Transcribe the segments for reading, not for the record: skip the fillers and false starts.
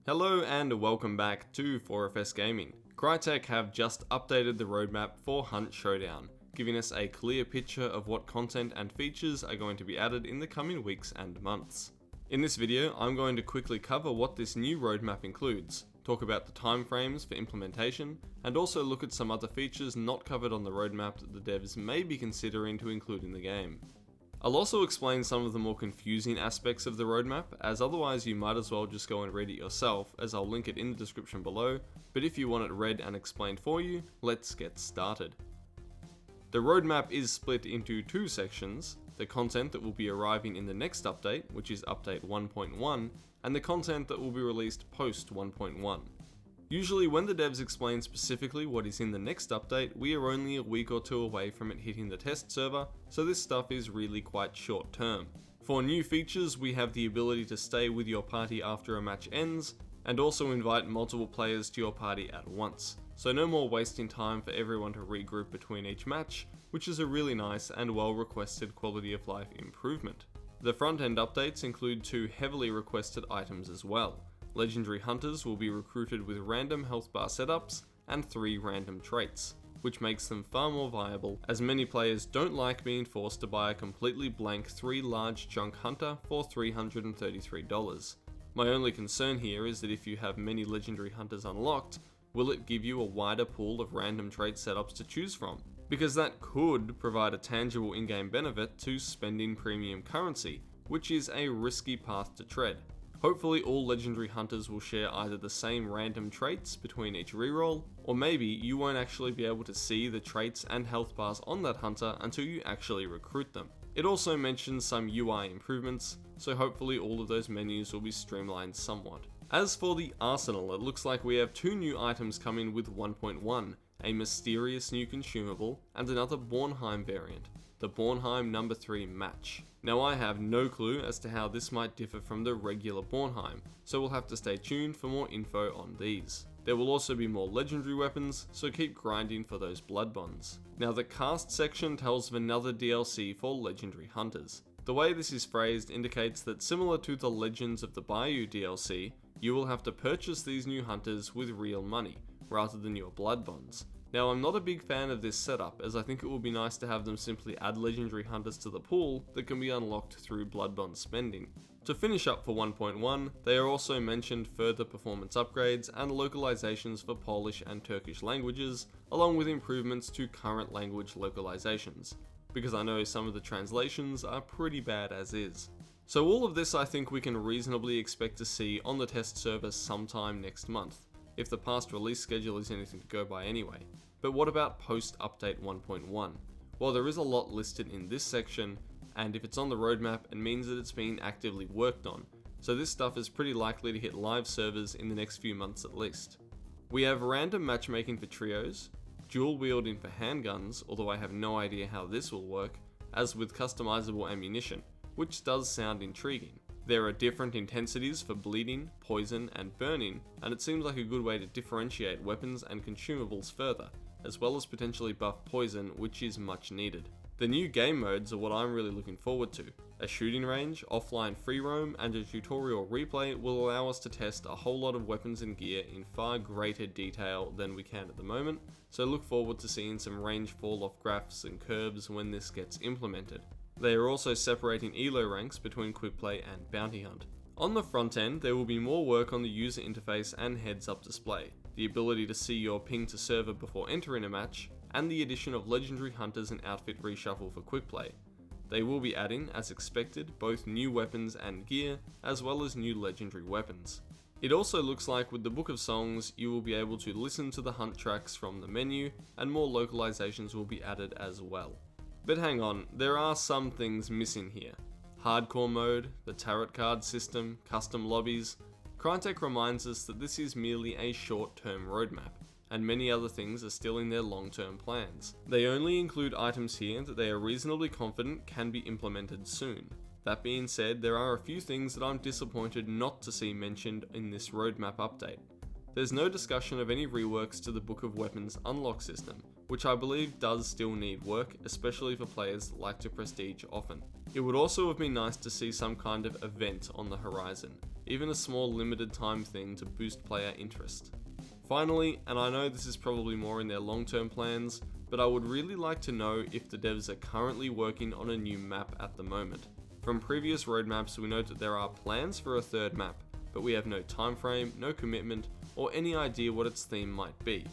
Hello and welcome back to 4FS Gaming. Crytek have just updated the roadmap for Hunt Showdown, giving us a clear picture of what content and features are going to be added in the coming weeks and months. In this video, I'm going to quickly cover what this new roadmap includes, talk about the timeframes for implementation, and also look at some other features not covered on the roadmap that the devs may be considering to include in the game. I'll also explain some of the more confusing aspects of the roadmap, as otherwise you might as well just go and read it yourself, as I'll link it in the description below, but if you want it read and explained for you, let's get started. The roadmap is split into two sections: the content that will be arriving in the next update, which is update 1.1, and the content that will be released post 1.1. Usually when the devs explain specifically what is in the next update, we are only a week or two away from it hitting the test server, so this stuff is really quite short term. For new features, we have the ability to stay with your party after a match ends, and also invite multiple players to your party at once, so no more wasting time for everyone to regroup between each match, which is a really nice and well requested quality of life improvement. The front end updates include two heavily requested items as well. Legendary Hunters will be recruited with random health bar setups and 3 random traits, which makes them far more viable, as many players don't like being forced to buy a completely blank 3 large chunk hunter for $333. My only concern here is that if you have many Legendary Hunters unlocked, will it give you a wider pool of random trait setups to choose from? Because that could provide a tangible in-game benefit to spending premium currency, which is a risky path to tread. Hopefully all Legendary Hunters will share either the same random traits between each reroll, or maybe you won't actually be able to see the traits and health bars on that hunter until you actually recruit them. It also mentions some UI improvements, so hopefully all of those menus will be streamlined somewhat. As for the arsenal, it looks like we have 2 new items coming with 1.1, a mysterious new consumable, and another Bornheim variant, the Bornheim No. 3 match. Now I have no clue as to how this might differ from the regular Bornheim, so we'll have to stay tuned for more info on these. There will also be more legendary weapons, so keep grinding for those blood bonds. Now the cast section tells of another DLC for Legendary Hunters. The way this is phrased indicates that similar to the Legends of the Bayou DLC, you will have to purchase these new hunters with real money, rather than your blood bonds. Now I'm not a big fan of this setup, as I think it would be nice to have them simply add legendary hunters to the pool that can be unlocked through blood bond spending. To finish up for 1.1, they are also mentioned further performance upgrades and localizations for Polish and Turkish languages, along with improvements to current language localizations, because I know some of the translations are pretty bad as is. So all of this I think we can reasonably expect to see on the test server sometime next month, if the past release schedule is anything to go by anyway. But what about post-update 1.1? Well, there is a lot listed in this section, and if it's on the roadmap, it means that it's being actively worked on, so this stuff is pretty likely to hit live servers in the next few months at least. We have random matchmaking for trios, dual wielding for handguns, although I have no idea how this will work, as with customizable ammunition, which does sound intriguing. There are different intensities for bleeding, poison, and burning, and it seems like a good way to differentiate weapons and consumables further, as well as potentially buff poison, which is much needed. The new game modes are what I'm really looking forward to. A shooting range, offline free roam, and a tutorial replay will allow us to test a whole lot of weapons and gear in far greater detail than we can at the moment, so look forward to seeing some range fall off graphs and curves when this gets implemented. They are also separating elo ranks between quick play and bounty hunt. On the front end, there will be more work on the user interface and heads-up display, the ability to see your ping to server before entering a match, and the addition of legendary hunters and outfit reshuffle for quick play. They will be adding, as expected, both new weapons and gear, as well as new legendary weapons. It also looks like with the Book of Songs, you will be able to listen to the hunt tracks from the menu, and more localizations will be added as well. But hang on, there are some things missing here. Hardcore mode, the tarot card system, custom lobbies. Crytek reminds us that this is merely a short-term roadmap, and many other things are still in their long-term plans. They only include items here that they are reasonably confident can be implemented soon. That being said, there are a few things that I'm disappointed not to see mentioned in this roadmap update. There's no discussion of any reworks to the Book of Weapons unlock system, which I believe does still need work, especially for players that like to prestige often. It would also have been nice to see some kind of event on the horizon. even a small limited time thing to boost player interest. Finally, and I know this is probably more in their long-term plans, but I would really like to know if the devs are currently working on a new map at the moment. From previous roadmaps, we know that there are plans for a third map, but we have no time frame, no commitment, or any idea what its theme might be.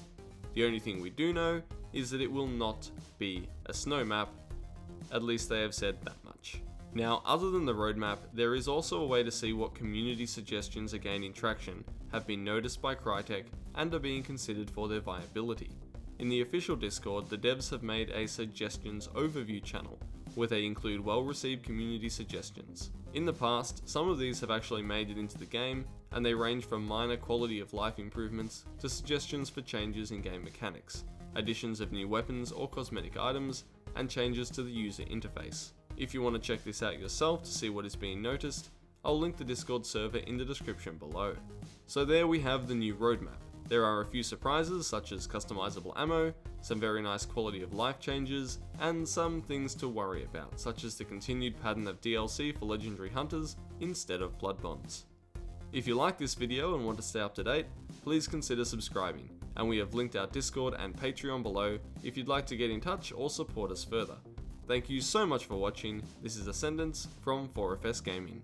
The only thing we do know is that it will not be a snow map, at least they have said that much. Now, other than the roadmap, there is also a way to see what community suggestions are gaining traction, have been noticed by Crytek, and are being considered for their viability. In the official Discord, the devs have made a suggestions overview channel, where they include well-received community suggestions. In the past, some of these have actually made it into the game, and they range from minor quality of life improvements to suggestions for changes in game mechanics, additions of new weapons or cosmetic items, and changes to the user interface. If you want to check this out yourself to see what is being noticed, I'll link the Discord server in the description below. So there we have the new roadmap. There are a few surprises such as customizable ammo, some very nice quality of life changes, and some things to worry about such as the continued pattern of DLC for legendary hunters instead of blood bonds. If you like this video and want to stay up to date, please consider subscribing, and we have linked our Discord and Patreon below if you'd like to get in touch or support us further. Thank you so much for watching. This is Ascendance from 4FS Gaming.